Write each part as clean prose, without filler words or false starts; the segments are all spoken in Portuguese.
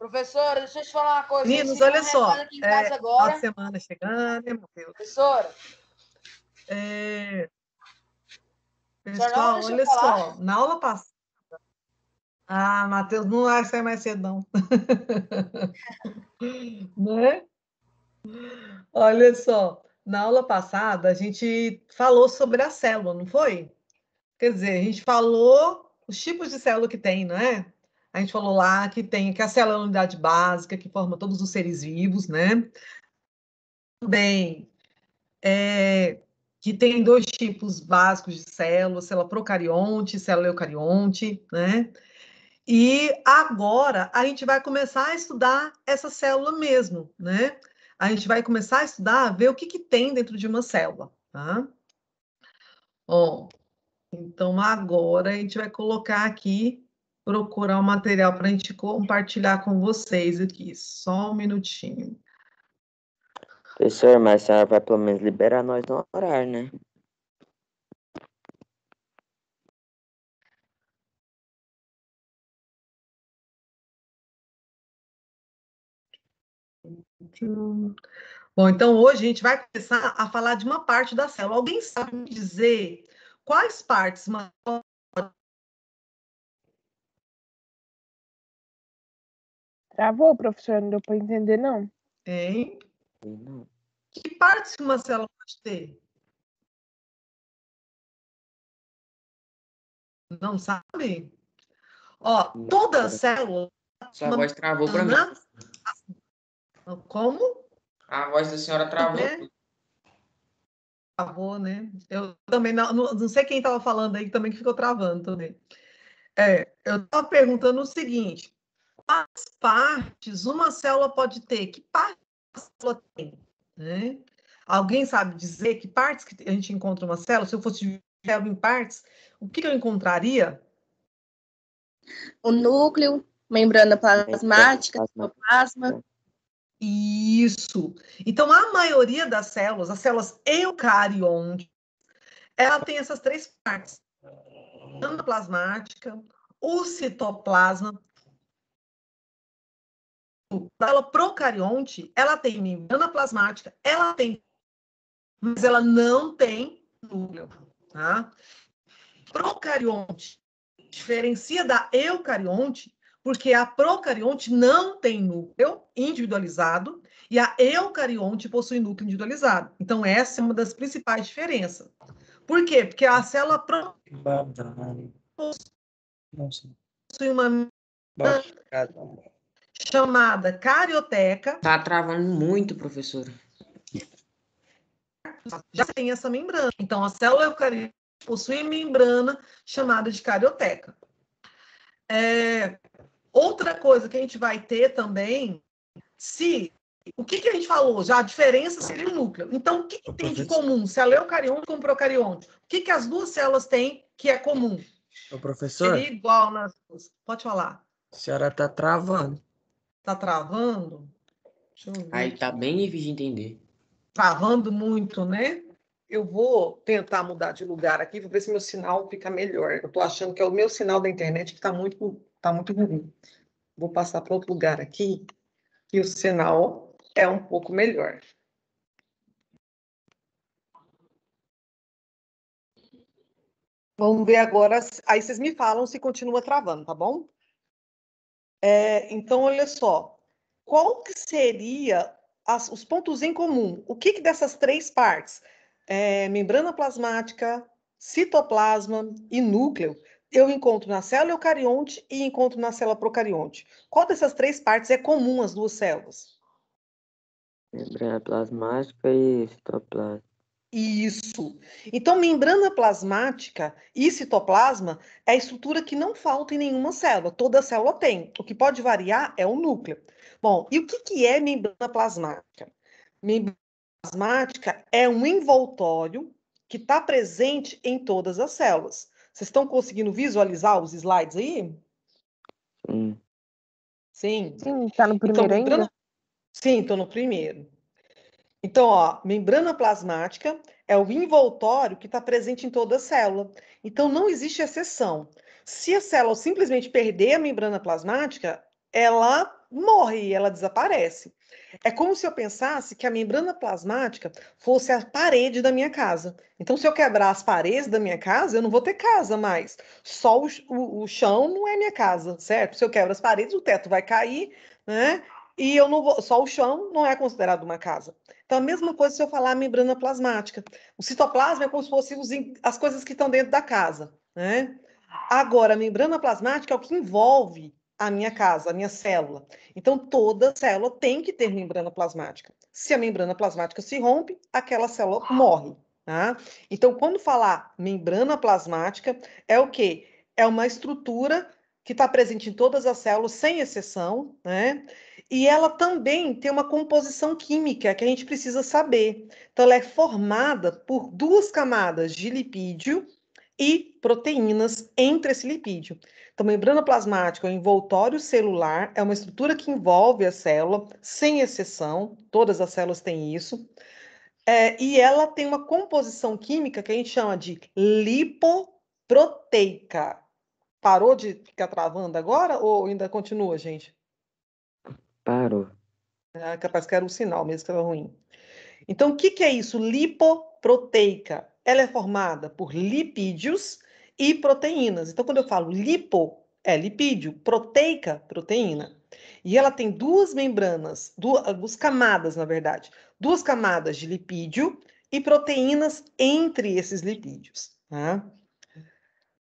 Professora, deixa eu te falar uma coisa. Meninos, olha só. Aqui em casa Final agora. de semana chegando, hein, Matheus? Professora. Pessoal, olha só. Na aula passada. Ah, Matheus, não vai sair mais cedo, não. Né? Olha só. Na aula passada, a gente falou sobre a célula, não foi? Quer dizer, a gente falou os tipos de célula que tem, não é? A gente falou lá que a célula é a unidade básica, que forma todos os seres vivos, né? Também que tem dois tipos básicos de célula procarionte, célula eucarionte, né? E agora a gente vai começar a estudar essa célula mesmo, né? A gente vai começar a estudar, ver o que tem dentro de uma célula, tá? Ó, então agora a gente vai colocar aqui, procurar o material para a gente compartilhar com vocês aqui. Só um minutinho. Professor, mas a senhora vai pelo menos liberar nós no horário, né? Bom, então hoje a gente vai começar a falar de uma parte da célula. Alguém sabe me dizer quais partes? Travou, professor? Não deu para entender, não. Hein? Não. Que partes que uma célula pode ter? Não sabe? Ó, toda célula... Sua voz travou para mim. Como? A voz da senhora travou. Travou, né? Eu também não sei quem estava falando aí também que ficou travando também. Eu estava perguntando o seguinte: quais partes uma célula pode ter? Que parte a célula tem? Né? Alguém sabe dizer que partes que a gente encontra uma célula? Se eu fosse dividir ela em partes, o que eu encontraria? O núcleo, membrana plasmática, citoplasma. Isso. Então, a maioria das células, as células eucariontes, ela tem essas três partes. A membrana plasmática, o citoplasma. A célula procarionte, ela tem membrana plasmática, ela tem, mas ela não tem núcleo, tá? Procarionte diferencia da eucarionte, porque a procarionte não tem núcleo individualizado e a eucarionte possui núcleo individualizado. Então, essa é uma das principais diferenças. Por quê? Porque a célula possui uma chamada carioteca. Tá travando muito, professora. Já tem essa membrana. Então, a célula eucarionte possui membrana chamada de carioteca. Outra coisa que a gente vai ter também, o que a gente falou? Já a diferença seria o núcleo. Então, o que tem de comum? Célula eucarionte com procarionte. O que as duas células têm que é comum? O professor? Seria igual nas duas. Pode falar. A senhora está travando. Está travando? Deixa eu ver. Aí tá bem difícil de entender. Travando muito, né? Eu vou tentar mudar de lugar aqui, vou ver se meu sinal fica melhor. Eu estou achando que é o meu sinal da internet que está muito ruim. Vou passar para outro lugar aqui, e o sinal é um pouco melhor. Vamos ver agora, aí vocês me falam se continua travando, tá bom? Então, olha só, qual que seria os pontos em comum? O que dessas três partes, membrana plasmática, citoplasma e núcleo, eu encontro na célula eucarionte e encontro na célula procarionte? Qual dessas três partes é comum às duas células? Membrana plasmática e citoplasma. Isso. Então, membrana plasmática e citoplasma é a estrutura que não falta em nenhuma célula. Toda célula tem. O que pode variar é o núcleo. Bom, e o que é membrana plasmática? Membrana plasmática é um envoltório que está presente em todas as células. Vocês estão conseguindo visualizar os slides aí? Sim. Sim. Sim, está no primeiro ainda? Sim, estou no primeiro. Então, ó, membrana plasmática é o envoltório que está presente em toda a célula. Então, não existe exceção. Se a célula simplesmente perder a membrana plasmática, ela morre, ela desaparece. É como se eu pensasse que a membrana plasmática fosse a parede da minha casa. Então, se eu quebrar as paredes da minha casa, eu não vou ter casa mais. Só o chão não é minha casa, certo? Se eu quebro as paredes, o teto vai cair, né? E eu não vou, só o chão não é considerado uma casa. Então, a mesma coisa se eu falar membrana plasmática. O citoplasma é como se fossem as coisas que estão dentro da casa, né? Agora, a membrana plasmática é o que envolve a minha casa, a minha célula. Então, toda célula tem que ter membrana plasmática. Se a membrana plasmática se rompe, aquela célula morre. Tá? Então, quando falar membrana plasmática, é o quê? É uma estrutura que está presente em todas as células, sem exceção, né? E ela também tem uma composição química que a gente precisa saber. Então, ela é formada por duas camadas de lipídio e proteínas entre esse lipídio. Então, membrana plasmática, o envoltório celular, é uma estrutura que envolve a célula, sem exceção, todas as células têm isso, e ela tem uma composição química que a gente chama de lipoproteica. Parou de ficar travando agora ou ainda continua, gente? Parou. Capaz que era um sinal mesmo que era ruim. Então, o que é isso? Lipoproteica. Ela é formada por lipídios e proteínas. Então, quando eu falo lipo, é lipídio, proteica, proteína. E ela tem duas membranas, duas camadas, na verdade. Duas camadas de lipídio e proteínas entre esses lipídios. Tá?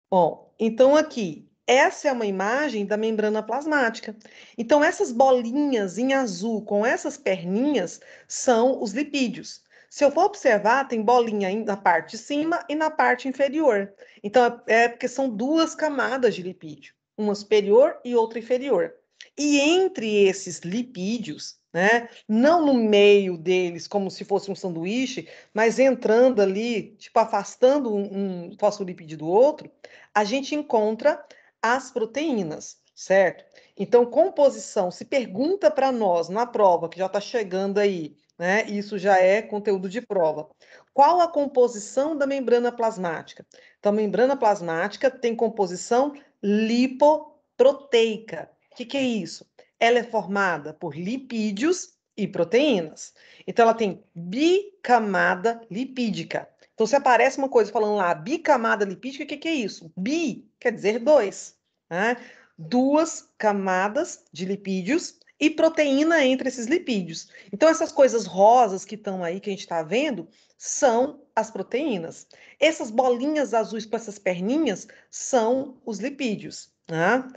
Bom, então aqui, essa é uma imagem da membrana plasmática. Então, essas bolinhas em azul com essas perninhas são os lipídios. Se eu for observar, tem bolinha na parte de cima e na parte inferior. Então, é porque são duas camadas de lipídio, uma superior e outra inferior. E entre esses lipídios, né, não no meio deles, como se fosse um sanduíche, mas entrando ali, tipo, afastando um fosfolipídio do outro, a gente encontra as proteínas, certo? Então, composição, se pergunta para nós na prova, que já está chegando aí, né? Isso já é conteúdo de prova. Qual a composição da membrana plasmática? Então, a membrana plasmática tem composição lipoproteica. O que é isso? Ela é formada por lipídios e proteínas. Então, ela tem bicamada lipídica. Então, se aparece uma coisa falando lá, bicamada lipídica, o que é isso? Bi quer dizer dois. Né? Duas camadas de lipídios e proteína entre esses lipídios. Então, essas coisas rosas que estão aí, que a gente está vendo, são as proteínas. Essas bolinhas azuis com essas perninhas são os lipídios. Né?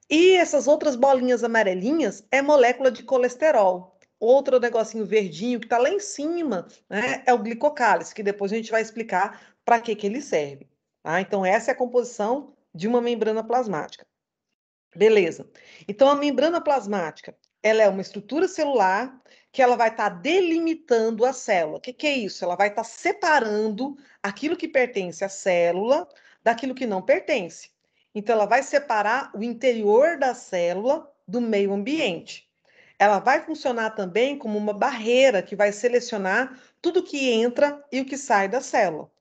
E essas outras bolinhas amarelinhas é molécula de colesterol. Outro negocinho verdinho que está lá em cima, né, é o glicocálice, que depois a gente vai explicar para que ele serve. Tá? Então, essa é a composição de uma membrana plasmática. Beleza. Então, a membrana plasmática, ela é uma estrutura celular que ela vai estar delimitando a célula. O que é isso? Ela vai estar separando aquilo que pertence à célula daquilo que não pertence. Então, ela vai separar o interior da célula do meio ambiente. Ela vai funcionar também como uma barreira que vai selecionar tudo que entra e o que sai da célula.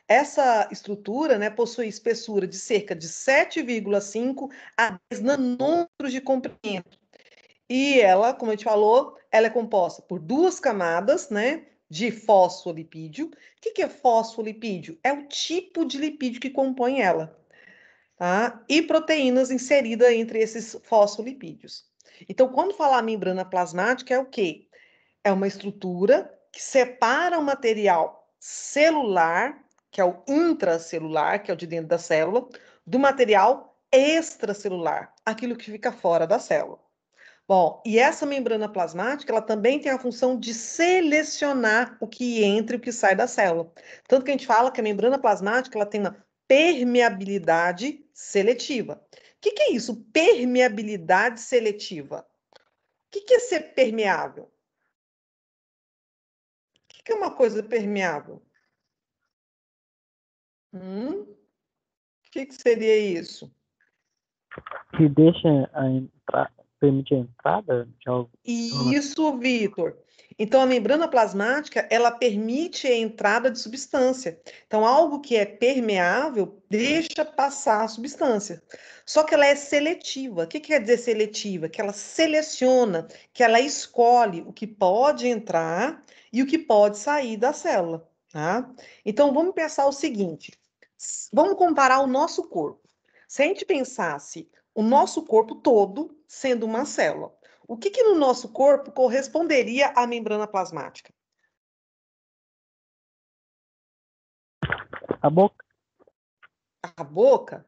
Essa estrutura, né, possui espessura de cerca de 7,5 a 10 nanômetros de comprimento. E ela, como a gente falou, ela é composta por duas camadas, né, de fosfolipídio. O que é fosfolipídio? É o tipo de lipídio que compõe ela. Tá? E proteínas inseridas entre esses fosfolipídios. Então, quando falar membrana plasmática, é o quê? É uma estrutura que separa o material celular, que é o intracelular, que é o de dentro da célula, do material extracelular, aquilo que fica fora da célula. Bom, e essa membrana plasmática, ela também tem a função de selecionar o que entra e o que sai da célula. Tanto que a gente fala que a membrana plasmática, ela tem uma permeabilidade seletiva. O que é isso? Permeabilidade seletiva. O que é ser permeável? O que é uma coisa permeável? O que seria isso? Que deixa permite a entrada de algo. Isso, Vitor. Então, a membrana plasmática, ela permite a entrada de substância. Então, algo que é permeável deixa passar a substância. Só que ela é seletiva. O que quer dizer seletiva? Que ela seleciona, que ela escolhe o que pode entrar e o que pode sair da célula, tá? Então, vamos pensar o seguinte. Vamos comparar o nosso corpo. Se a gente pensasse o nosso corpo todo sendo uma célula, o que no nosso corpo corresponderia à membrana plasmática? A boca. A boca?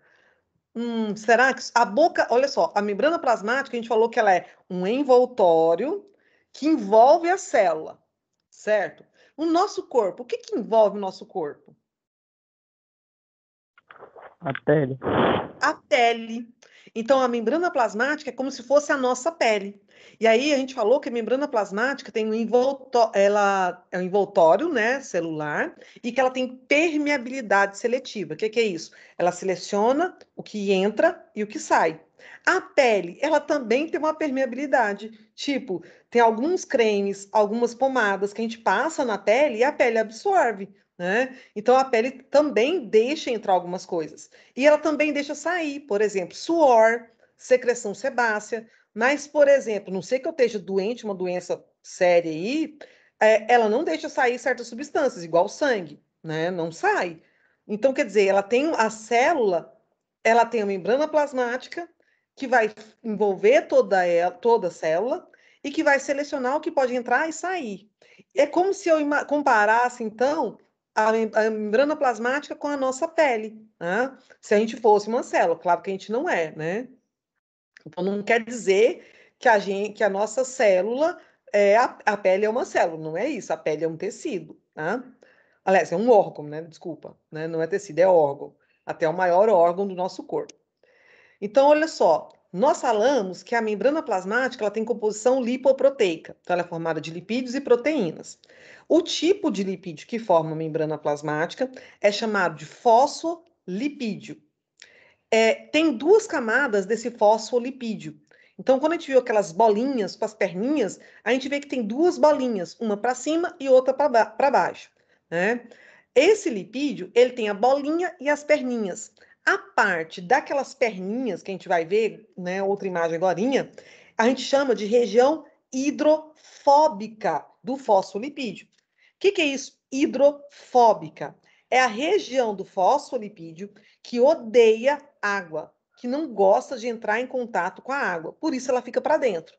Será que a boca... Olha só, a membrana plasmática, a gente falou que ela é um envoltório que envolve a célula, certo? O nosso corpo, o que envolve o nosso corpo? A pele. A pele. Então, a membrana plasmática é como se fosse a nossa pele. E aí, a gente falou que a membrana plasmática tem ela é um envoltório, né, celular, e que ela tem permeabilidade seletiva. O que é isso? Ela seleciona o que entra e o que sai. A pele, ela também tem uma permeabilidade. Tipo, tem alguns cremes, algumas pomadas que a gente passa na pele e a pele absorve, né? Então, a pele também deixa entrar algumas coisas. E ela também deixa sair, por exemplo, suor, secreção sebácea. Mas, por exemplo, não sei que eu esteja doente, uma doença séria aí, ela não deixa sair certas substâncias, igual o sangue, né? Não sai. Então, quer dizer, ela tem a célula, ela tem a membrana plasmática, que vai envolver toda a célula e que vai selecionar o que pode entrar e sair. É como se eu comparasse, então, a membrana plasmática com a nossa pele, né? Se a gente fosse uma célula, claro que a gente não é, né? Então, não quer dizer que a nossa célula, a pele é uma célula, não é isso, a pele é um tecido, tá? Aliás, é um órgão, né? Desculpa, né? Não é tecido, é órgão. Até o maior órgão do nosso corpo. Então, olha só, nós falamos que a membrana plasmática ela tem composição lipoproteica, então ela é formada de lipídios e proteínas. O tipo de lipídio que forma a membrana plasmática é chamado de fosfolipídio. Tem duas camadas desse fosfolipídio. Então, quando a gente viu aquelas bolinhas com as perninhas, a gente vê que tem duas bolinhas, uma para cima e outra para baixo, né? Esse lipídio, ele tem a bolinha e as perninhas. A parte daquelas perninhas que a gente vai ver, né, outra imagem agorinha, a gente chama de região hidrofóbica do fosfolipídio. O que é isso? Hidrofóbica. É a região do fosfolipídio que odeia água, que não gosta de entrar em contato com a água. Por isso ela fica para dentro.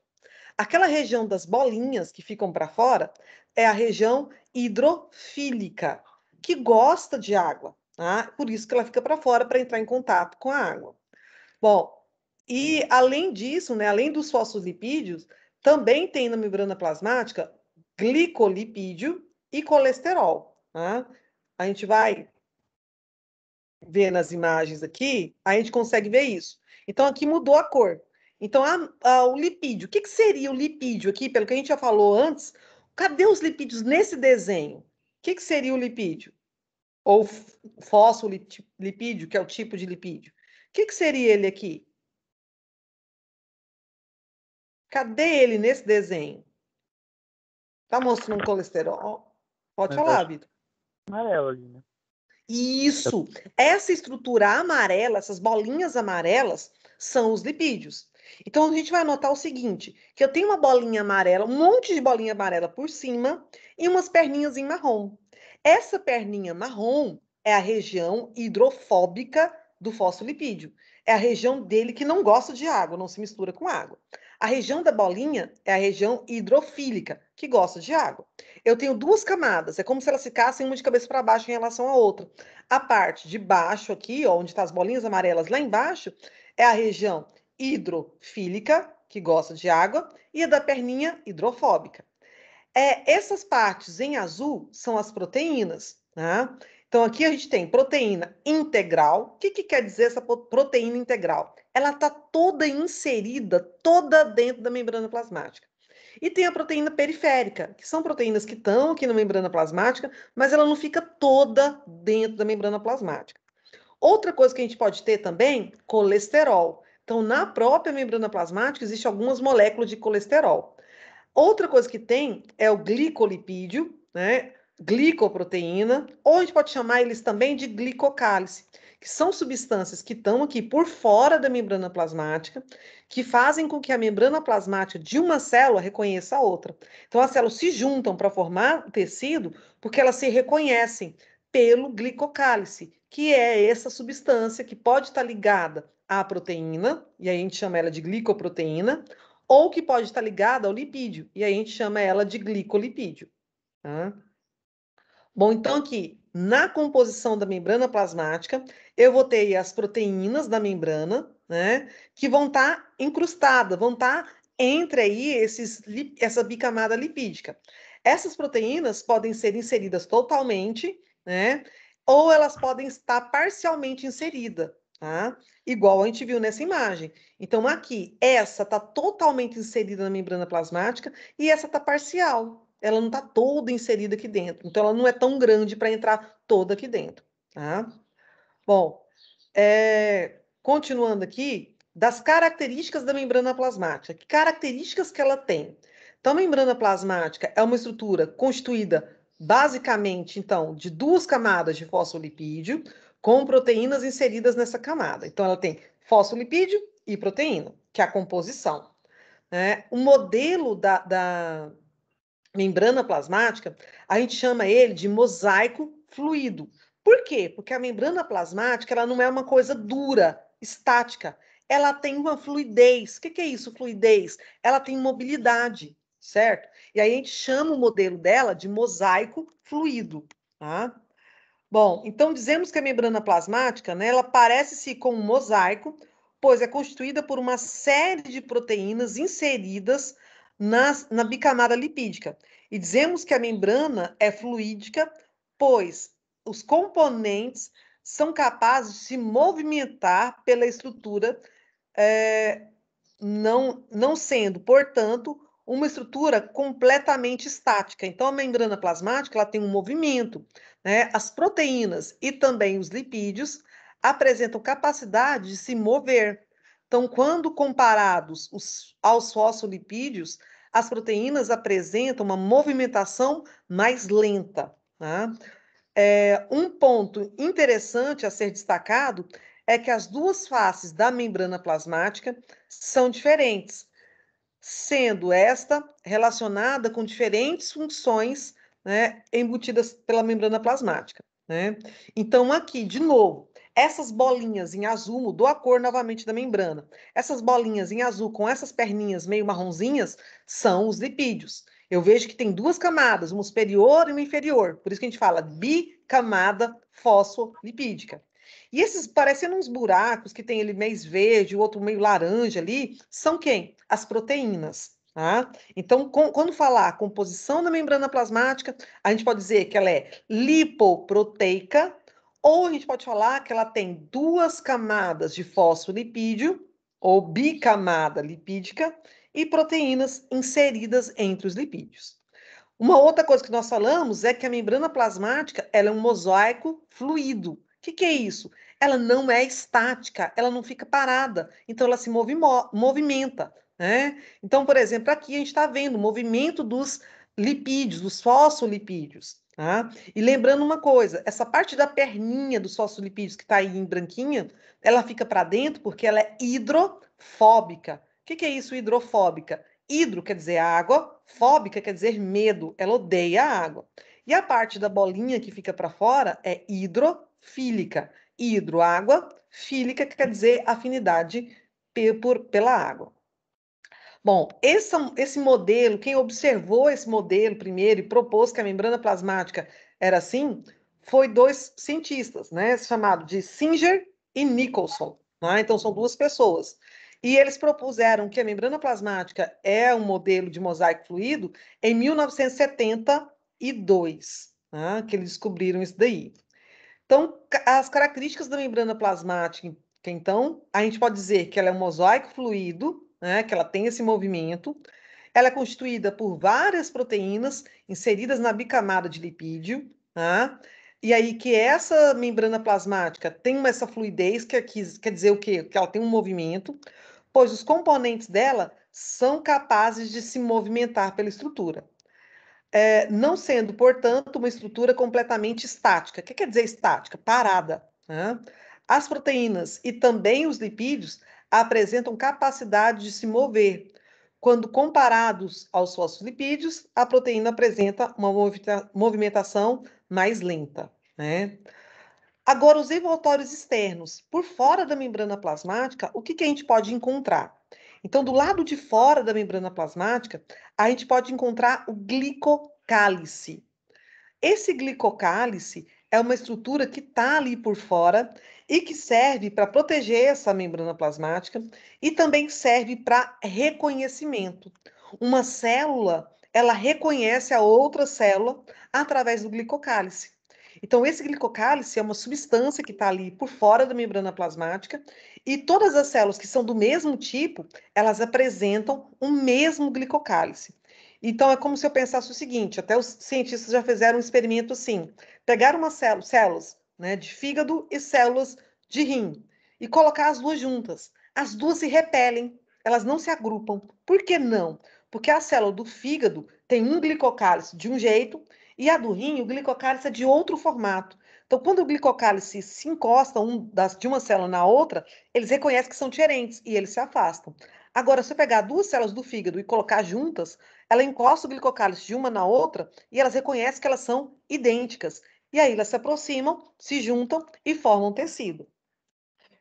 Aquela região das bolinhas que ficam para fora é a região hidrofílica, que gosta de água, tá? Por isso que ela fica para fora para entrar em contato com a água. Bom, e além disso, né, além dos fosfolipídios, também tem na membrana plasmática glicolipídio e colesterol, tá? A gente vai ver nas imagens aqui, a gente consegue ver isso. Então, aqui mudou a cor. Então, o lipídio. O que seria o lipídio aqui, pelo que a gente já falou antes? Cadê os lipídios nesse desenho? O que seria o lipídio? Ou fosfolipídio, que é o tipo de lipídio. O que seria ele aqui? Cadê ele nesse desenho? Tá mostrando colesterol? Pode falar, Vitor. Amarelo ali, né? Isso! Essa estrutura amarela, essas bolinhas amarelas, são os lipídios. Então, a gente vai notar o seguinte, que eu tenho uma bolinha amarela, um monte de bolinha amarela por cima e umas perninhas em marrom. Essa perninha marrom é a região hidrofóbica do fosfolipídio. É a região dele que não gosta de água, não se mistura com água. A região da bolinha é a região hidrofílica, que gosta de água. Eu tenho duas camadas, é como se elas ficassem uma de cabeça para baixo em relação à outra. A parte de baixo aqui, ó, onde estão as bolinhas amarelas lá embaixo, é a região hidrofílica, que gosta de água, e a da perninha hidrofóbica. Essas partes em azul são as proteínas, tá? Então, aqui a gente tem proteína integral. O que quer dizer essa proteína integral? Ela está toda inserida, toda dentro da membrana plasmática. E tem a proteína periférica, que são proteínas que estão aqui na membrana plasmática, mas ela não fica toda dentro da membrana plasmática. Outra coisa que a gente pode ter também, colesterol. Então, na própria membrana plasmática, existem algumas moléculas de colesterol. Outra coisa que tem é o glicolipídio, né? Glicoproteína, ou a gente pode chamar eles também de glicocálice, que são substâncias que estão aqui por fora da membrana plasmática, que fazem com que a membrana plasmática de uma célula reconheça a outra. Então, as células se juntam para formar o tecido porque elas se reconhecem pelo glicocálice, que é essa substância que pode estar ligada à proteína, e aí a gente chama ela de glicoproteína, ou que pode estar ligada ao lipídio, e aí a gente chama ela de glicolipídio. Tá? Bom, então aqui, na composição da membrana plasmática, eu vou ter as proteínas da membrana, né, que vão estar incrustadas, vão estar entre aí essa bicamada lipídica. Essas proteínas podem ser inseridas totalmente, né, ou elas podem estar parcialmente inseridas, tá? Igual a gente viu nessa imagem. Então, aqui, essa está totalmente inserida na membrana plasmática e essa está parcial. Ela não está toda inserida aqui dentro. Então, ela não é tão grande para entrar toda aqui dentro. Tá? Bom, continuando aqui, das características da membrana plasmática. Que características que ela tem? Então, a membrana plasmática é uma estrutura constituída, basicamente, então, de duas camadas de fosfolipídio, com proteínas inseridas nessa camada. Então, ela tem fosfolipídio e proteína, que é a composição. Né? O modelo da membrana plasmática, a gente chama ele de mosaico fluido. Por quê? Porque a membrana plasmática ela não é uma coisa dura, estática. Ela tem uma fluidez. O que é isso, fluidez? Ela tem mobilidade, certo? E aí a gente chama o modelo dela de mosaico fluido. Tá? Bom, então dizemos que a membrana plasmática, né, ela parece-se com um mosaico, pois é constituída por uma série de proteínas inseridas na bicamada lipídica. E dizemos que a membrana é fluídica, pois os componentes são capazes de se movimentar pela estrutura, não sendo, portanto, uma estrutura completamente estática. Então, a membrana plasmática ela tem um movimento. Né? As proteínas e também os lipídios apresentam capacidade de se mover. Então, quando comparados aos fosfolipídios, as proteínas apresentam uma movimentação mais lenta. Tá? Um ponto interessante a ser destacado é que as duas faces da membrana plasmática são diferentes, sendo esta relacionada com diferentes funções, né, embutidas pela membrana plasmática. Né? Então, aqui, de novo, essas bolinhas em azul, mudou a cor novamente da membrana. Essas bolinhas em azul com essas perninhas meio marronzinhas são os lipídios. Eu vejo que tem duas camadas, uma superior e uma inferior. Por isso que a gente fala bicamada fosfolipídica. E esses parecendo uns buracos que tem ele meio verde, o outro meio laranja ali, são quem? As proteínas. Tá? Então, quando falar a composição da membrana plasmática, a gente pode dizer que ela é lipoproteica, ou a gente pode falar que ela tem duas camadas de fosfolipídio, ou bicamada lipídica, e proteínas inseridas entre os lipídios. Uma outra coisa que nós falamos é que a membrana plasmática ela é um mosaico fluido. O que é isso? Ela não é estática, ela não fica parada, então ela se movimenta. Né? Então, por exemplo, aqui a gente está vendo o movimento dos lipídios, dos fosfolipídios. Tá? E lembrando uma coisa, essa parte da perninha dos fosfolipídios que está aí em branquinha, ela fica para dentro porque ela é hidrofóbica. O que é isso, hidrofóbica? Hidro quer dizer água, fóbica quer dizer medo, ela odeia a água. E a parte da bolinha que fica para fora é hidrofílica. Hidro, água, fílica quer dizer afinidade pela água. Bom, esse modelo, quem observou esse modelo primeiro e propôs que a membrana plasmática era assim, foi dois cientistas, né, chamados de Singer e Nicholson. Né? Então, são duas pessoas. E eles propuseram que a membrana plasmática é um modelo de mosaico fluido em 1972, né, que eles descobriram isso daí. Então, as características da membrana plasmática, então, a gente pode dizer que ela é um mosaico fluido, né, que ela tem esse movimento, ela é constituída por várias proteínas inseridas na bicamada de lipídio, tá? E aí que essa membrana plasmática tem essa fluidez, que quer dizer o quê? Que ela tem um movimento. pois os componentes dela são capazes de se movimentar pela estrutura. Não sendo, portanto, uma estrutura completamente estática. O que quer dizer estática? Parada, né? As proteínas e também os lipídios apresentam capacidade de se mover. Quando comparados aos fosfolipídios, a proteína apresenta uma movimentação mais lenta, né? Agora, os envoltórios externos, por fora da membrana plasmática, o que a gente pode encontrar? Então, do lado de fora da membrana plasmática, a gente pode encontrar o glicocálice. Esse glicocálice é uma estrutura que está ali por fora e que serve para proteger essa membrana plasmática e também serve para reconhecimento. Uma célula, ela reconhece a outra célula através do glicocálice. Então, esse glicocálice é uma substância que está ali por fora da membrana plasmática e todas as células que são do mesmo tipo, elas apresentam o mesmo glicocálice. Então, é como se eu pensasse o seguinte, até os cientistas já fizeram um experimento assim, pegaram umas células, né, de fígado e células de rim e colocar as duas juntas. As duas se repelem, elas não se agrupam. Por que não? Porque a célula do fígado tem um glicocálice de um jeito e a do rim, o glicocálice é de outro formato. Então, quando o glicocálice se encosta de uma célula na outra, eles reconhecem que são diferentes e eles se afastam. Agora, se eu pegar duas células do fígado e colocar juntas, ela encosta o glicocálice de uma na outra e elas reconhecem que elas são idênticas. E aí elas se aproximam, se juntam e formam tecido.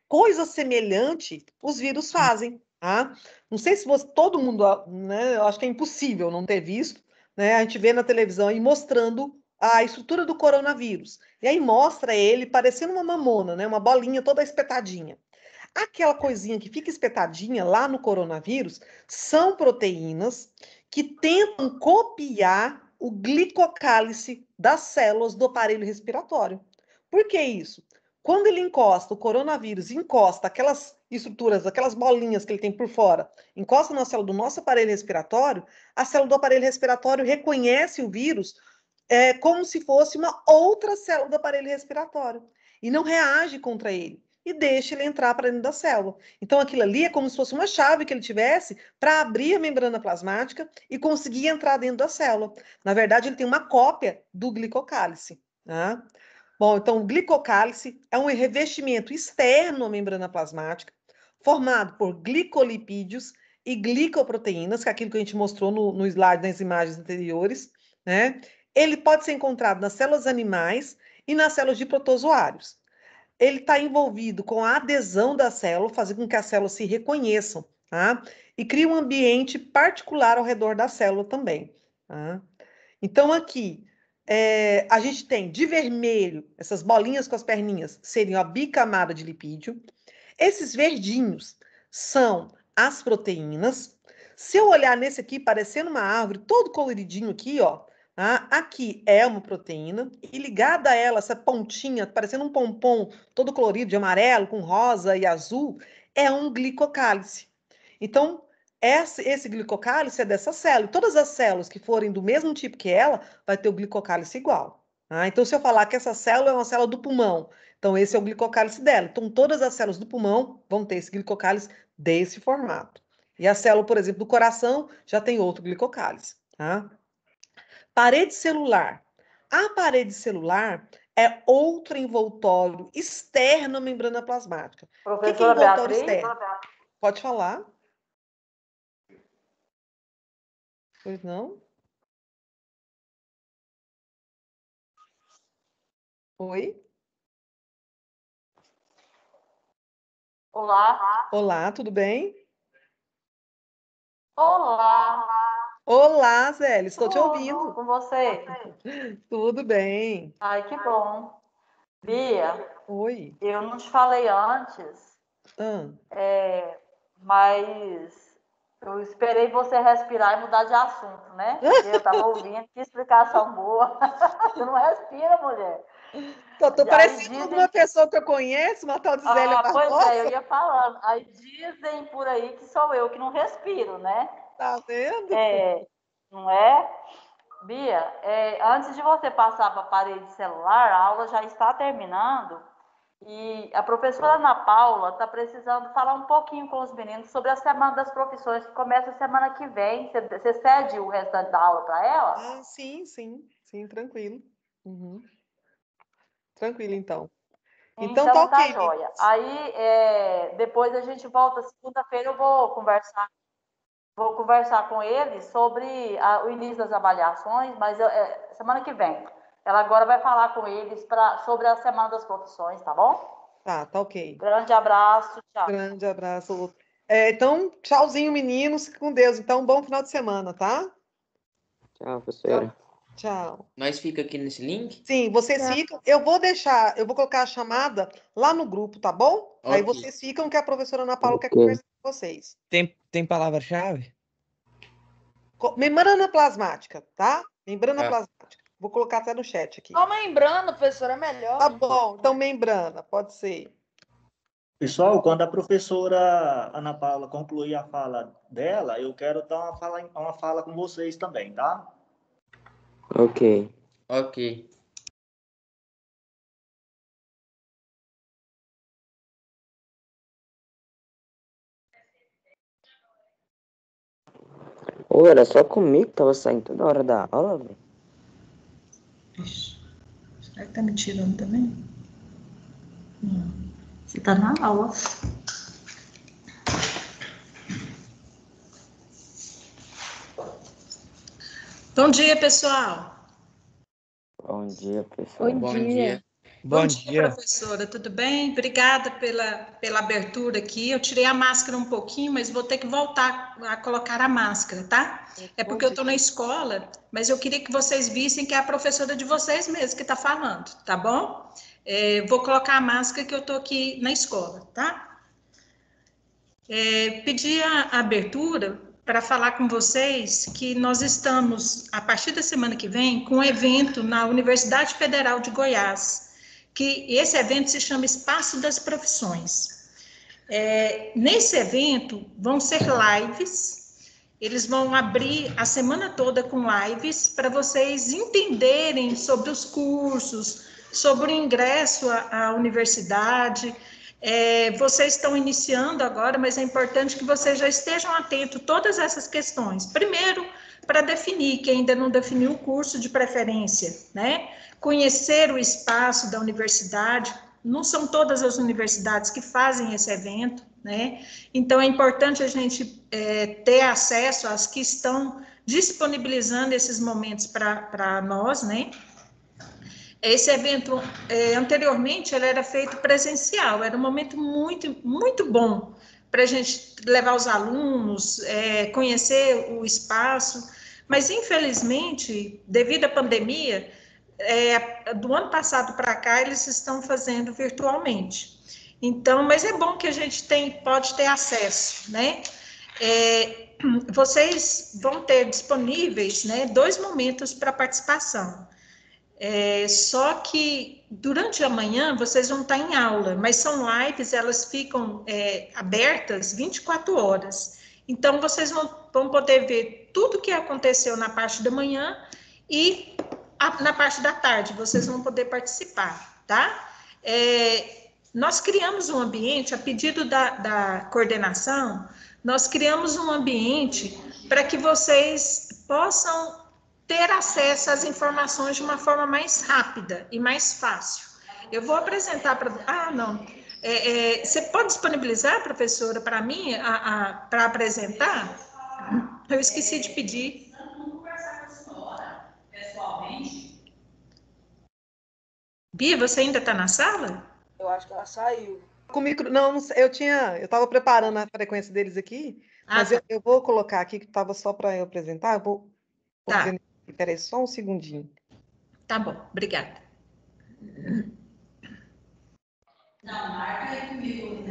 Coisa semelhante os vírus fazem, tá? Não sei se todo mundo, né? Eu acho que é impossível não ter visto, né? A gente vê na televisão aí mostrando a estrutura do coronavírus. E aí mostra ele parecendo uma mamona, né? Uma bolinha toda espetadinha. Aquela coisinha que fica espetadinha lá no coronavírus são proteínas que tentam copiar o glicocálice das células do aparelho respiratório. Por que isso? Quando ele encosta, o coronavírus encosta aquelas estruturas, aquelas bolinhas que ele tem por fora, encosta na célula do nosso aparelho respiratório, a célula do aparelho respiratório reconhece o vírus como se fosse uma outra célula do aparelho respiratório e não reage contra ele e deixa ele entrar para dentro da célula. Então, aquilo ali é como se fosse uma chave que ele tivesse para abrir a membrana plasmática e conseguir entrar dentro da célula. Na verdade, ele tem uma cópia do glicocálice. Tá? Bom, então, o glicocálice é um revestimento externo à membrana plasmática, formado por glicolipídios e glicoproteínas, que é aquilo que a gente mostrou no slide nas imagens anteriores, né? Ele pode ser encontrado nas células animais e nas células de protozoários. Ele está envolvido com a adesão da célula, fazendo com que as células se reconheçam, tá? E cria um ambiente particular ao redor da célula também, tá? Então, aqui, a gente tem de vermelho, essas bolinhas com as perninhas, seriam a bicamada de lipídio. Esses verdinhos são as proteínas. Se eu olhar nesse aqui, parecendo uma árvore, todo coloridinho aqui, ó, tá? Aqui é uma proteína, e ligada a ela, essa pontinha, parecendo um pompom todo colorido, de amarelo, com rosa e azul, é um glicocálice. Então, esse glicocálice é dessa célula. E todas as células que forem do mesmo tipo que ela, vai ter o glicocálice igual. Tá? Então, se eu falar que essa célula é uma célula do pulmão, então esse é o glicocálice dela. Então, todas as células do pulmão vão ter esse glicocálice desse formato. E a célula, por exemplo, do coração já tem outro glicocálice. Tá? Parede celular. A parede celular é outro envoltório externo à membrana plasmática. O que é Professora envoltório Beatriz? externo? Pode falar? Pois não? Oi? Olá. Olá, tudo bem? Olá. Olá, Zélia, estou te Tudo ouvindo. com você? Tudo bem. Ai, que bom. Bia, Oi. eu não te falei antes, Ah, mas eu esperei você respirar e mudar de assunto, né? Porque eu estava ouvindo, que explicação boa. Você não respira, mulher. tô E aí parecendo dizem uma pessoa que eu conheço, uma tal de Zélia pois é, eu Barbosa. ia falando. Aí dizem por aí que sou eu que não respiro, né? Tá vendo? Não é? Bia, antes de você passar para a parede celular, a aula já está terminando E a professora Ana Paula está precisando falar um pouquinho com os meninos sobre a Semana das Profissões, que começa semana que vem. Você cede o restante da aula para ela? Ah, sim, tranquilo. Tranquilo, então. Então tá ok. Joia. Aí, depois a gente volta, segunda-feira eu vou conversar com eles sobre o início das avaliações, mas semana que vem. Ela agora vai falar com eles sobre a Semana das Profissões, tá bom? Tá ok. Grande abraço, tchau. Grande abraço. Então, tchauzinho, meninos. Fique com Deus. Então, bom final de semana, tá? Tchau, professora. Tchau. Nós fica aqui nesse link? Sim, vocês ficam. Eu vou colocar a chamada lá no grupo, tá bom? Aí Ok. vocês ficam, que a professora Ana Paula quer conversar com vocês. Tem palavra-chave? Membrana plasmática, tá? Membrana Tá. plasmática. Vou colocar até no chat aqui. Só membrana, professora, é melhor. Tá bom, então membrana, pode ser. Pessoal, quando a professora Ana Paula concluir a fala dela, eu quero dar uma fala com vocês também, tá? Ok. Ok. Ou era só comigo que tava saindo toda hora da aula, velho? Será que tá me tirando também? Não. Você tá na aula. Bom dia, pessoal. Bom dia, professora. Bom Bom dia. dia. Bom dia. Professora, tudo bem? Obrigada pela abertura aqui. Eu tirei a máscara um pouquinho, mas vou ter que voltar a colocar a máscara, tá? É porque eu estou na escola, mas eu queria que vocês vissem que é a professora de vocês mesmo que está falando, tá bom? Vou colocar a máscara que eu estou aqui na escola, tá? Pedi a abertura para falar com vocês que nós estamos, a partir da semana que vem, com um evento na Universidade Federal de Goiás, que esse evento se chama Espaço das Profissões. Nesse evento vão ser lives, eles vão abrir a semana toda com lives para vocês entenderem sobre os cursos, sobre o ingresso à universidade. Vocês estão iniciando agora, mas é importante que vocês já estejam atentos a todas essas questões. Primeiro, para definir, quem ainda não definiu o curso de preferência, né? Conhecer o espaço da universidade, não são todas as universidades que fazem esse evento, né? Então, é importante a gente ter acesso às que estão disponibilizando esses momentos para nós, né? Esse evento, anteriormente, ele era feito presencial, era um momento muito, muito bom para a gente levar os alunos, conhecer o espaço, mas, infelizmente, devido à pandemia, do ano passado para cá, eles estão fazendo virtualmente. Então, mas é bom que a gente pode ter acesso, né? Vocês vão ter disponíveis, né, 2 momentos para participação. Só que durante a manhã vocês vão estar em aula, mas são lives, elas ficam abertas 24 horas. Então, vocês vão poder ver tudo que aconteceu na parte da manhã e na parte da tarde, vocês vão poder participar, tá? Nós criamos um ambiente, a pedido da coordenação, nós criamos um ambiente para que vocês possam ter acesso às informações de uma forma mais rápida e mais fácil. Eu vou apresentar para... você pode disponibilizar, professora, para mim, para apresentar? Eu esqueci de pedir. Bia, você ainda está na sala? Eu acho que ela saiu. Não, eu estava preparando a frequência deles aqui, mas eu vou colocar aqui, que estava só para eu apresentar, eu vou dizer, peraí, só um segundinho. Tá bom, obrigada. Não, marca aí comigo,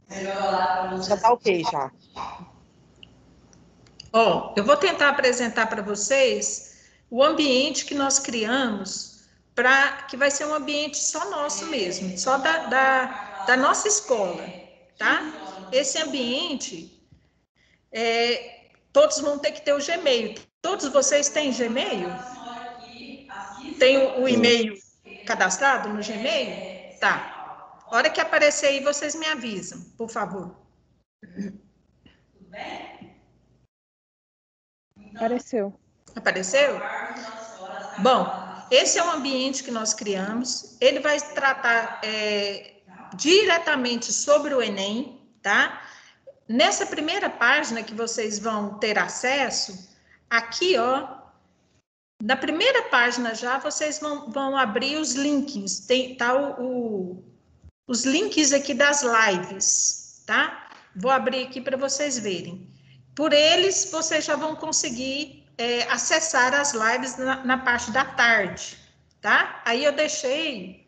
melhor lá para você. Já está ok, já. Eu vou tentar apresentar para vocês o ambiente que nós criamos, que vai ser um ambiente só nosso mesmo, só da nossa escola, tá? Esse ambiente, todos vão ter que ter o Gmail. Todos vocês têm Gmail? Tem o e-mail cadastrado no Gmail? Tá. A hora que aparecer aí, vocês me avisam, por favor. Tudo bem? Apareceu. Apareceu? Bom, esse é o ambiente que nós criamos. Ele vai tratar diretamente sobre o Enem, tá? Nessa primeira página que vocês vão ter acesso, aqui, ó, na primeira página já, vocês vão abrir os links. Tá os links aqui das lives, tá? Vou abrir aqui para vocês verem. Por eles, vocês já vão conseguir acessar as lives na parte da tarde, tá? Aí eu deixei...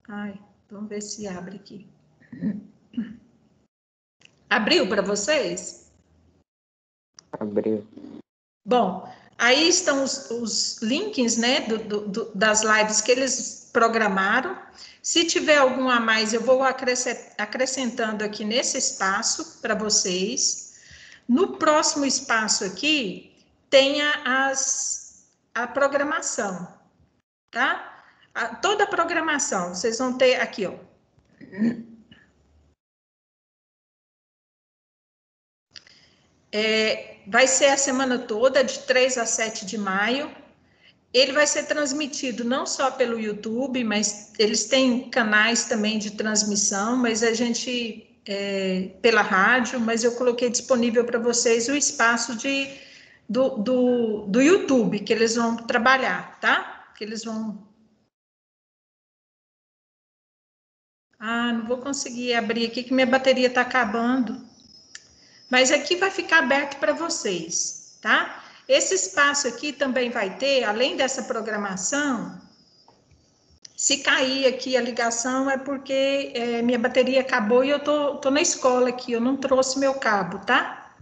Ai, vamos ver se abre aqui. Abriu para vocês? Abriu. Bom, aí estão os links, né, das lives que eles programaram. Se tiver algum a mais, eu vou acrescentando aqui nesse espaço para vocês. No próximo espaço aqui, tem a programação, tá? Toda a programação, vocês vão ter aqui, ó. Vai ser a semana toda, de 3 a 7 de maio. Ele vai ser transmitido não só pelo YouTube, mas eles têm canais também de transmissão, mas a gente, pela rádio, mas eu coloquei disponível para vocês o espaço do YouTube, que eles vão trabalhar, tá? Que eles vão... Ah, não vou conseguir abrir aqui, que minha bateria está acabando. Mas aqui vai ficar aberto para vocês, tá? Esse espaço aqui também vai ter, além dessa programação, se cair aqui a ligação é porque minha bateria acabou e eu tô na escola aqui, eu não trouxe meu cabo, tá?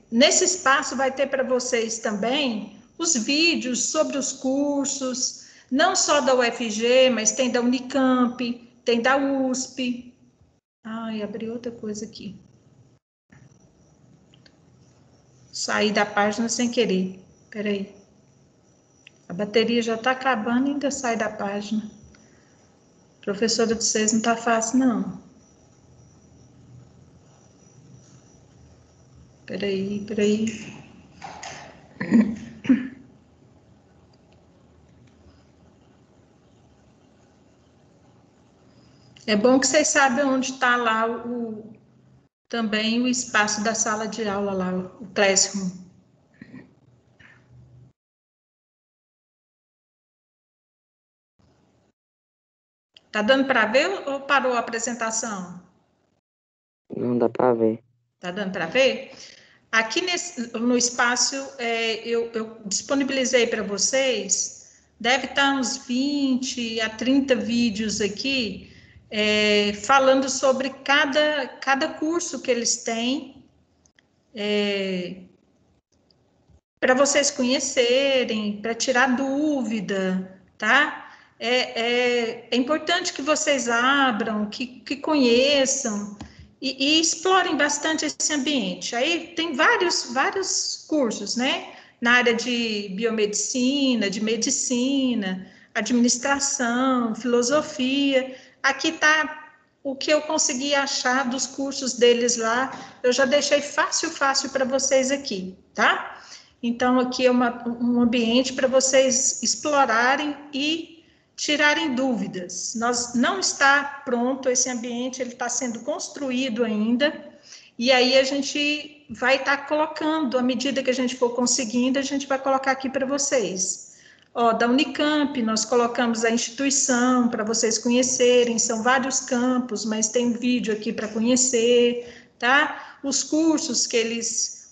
Nesse espaço vai ter para vocês também os vídeos sobre os cursos, não só da UFG, mas tem da Unicamp, tem da USP. Ai, abri outra coisa aqui. Saí da página sem querer. Espera aí. A bateria já está acabando e ainda sai da página. Professora de vocês não está fácil, não. Espera aí. É bom que vocês sabem onde está lá também o espaço da sala de aula lá, o Classroom. Tá dando para ver ou parou a apresentação? Não dá para ver. Tá dando para ver? Aqui no espaço eu disponibilizei para vocês, deve estar uns 20 a 30 vídeos aqui, falando sobre cada curso que eles têm, para vocês conhecerem, para tirar dúvida, tá? É importante que vocês abram, que conheçam e explorem bastante esse ambiente. Aí tem vários cursos, né? Na área de biomedicina, de medicina, administração, filosofia. Aqui está o que eu consegui achar dos cursos deles lá. Eu já deixei fácil para vocês aqui, tá? Então, aqui é um ambiente para vocês explorarem e tirarem dúvidas. Não está pronto esse ambiente, ele está sendo construído ainda, e aí a gente vai estar colocando, à medida que a gente for conseguindo, a gente vai colocar aqui para vocês. Ó, da Unicamp, nós colocamos a instituição para vocês conhecerem, são vários campos, mas tem um vídeo aqui para conhecer, tá? Os cursos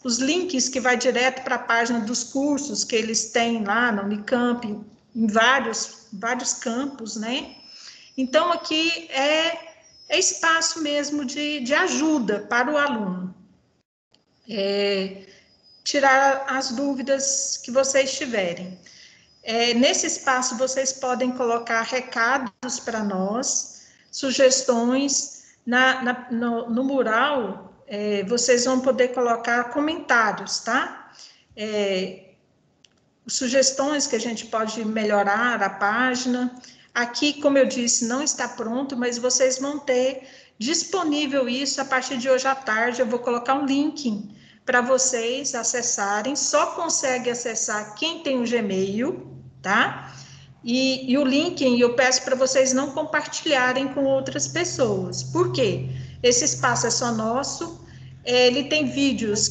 os links que vai direto para a página dos cursos que eles têm lá na Unicamp, em vários campos, né? Então, aqui é espaço mesmo de ajuda para o aluno. Tirar as dúvidas que vocês tiverem. Nesse espaço, vocês podem colocar recados para nós, sugestões. No mural, vocês vão poder colocar comentários, tá? Sugestões que a gente pode melhorar a página. Aqui, como eu disse, não está pronto, mas vocês vão ter disponível isso a partir de hoje à tarde. Eu vou colocar um link para vocês acessarem. Só consegue acessar quem tem o Gmail, tá? E o link eu peço para vocês não compartilharem com outras pessoas. Por quê? Esse espaço é só nosso. Ele tem vídeos